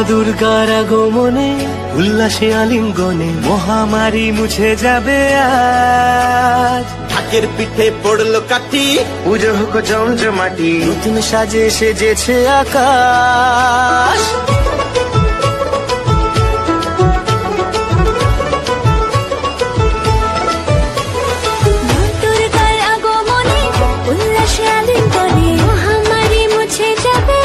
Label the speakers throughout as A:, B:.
A: দুর্গার আগমনে উল্লাসে আলিঙ্গনে মহামারী মুছে যাবে আজ।
B: ঢাকের পিঠে পড়লো কাঠি,
A: পুজো হোক জমজমাটি, নতুন সাজে সেজেছে আকাশ।
C: দুর্গার আগমনে উল্লাসে আলিঙ্গনে মহামারী মুছে যাবে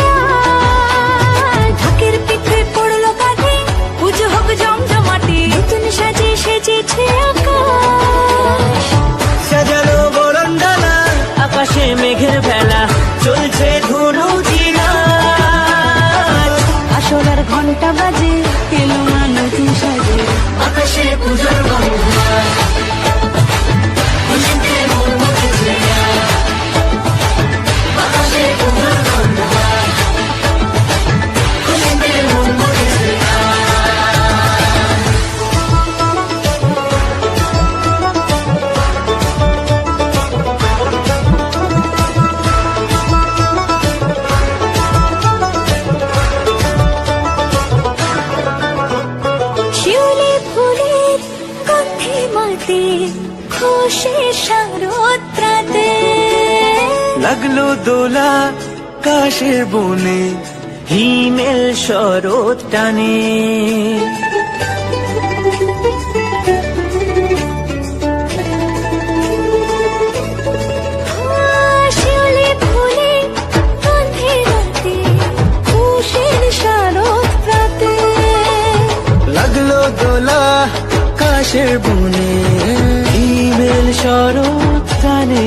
C: আজ। ঢাকের পিঠে পড়লো কাঠি, পুজো হোক জমজমাটি, নতুন সাজে সেজেছে আকাশ।
A: সাজানো বরণডালা, আকাশে মেঘের বেলা, চলছে ধনু চিরাজ।
C: আসলার ঘন্টা বাজে, এলো মা নতুন সাজে,
A: আকাশে পুজোর গন্ধ।
C: শিউলি ফুলের গন্ধে মাতে, খুশির শারদ প্রাতে।
A: লাগলো দোলা কাশের বনে, হিমেল শরৎ টানে।
C: শিউলি ফুলের গন্ধে মাতে, খুশির শারদ প্রাতে।
A: লাগলো দোলা কাশের বনে, হিমেল শরৎ টানে।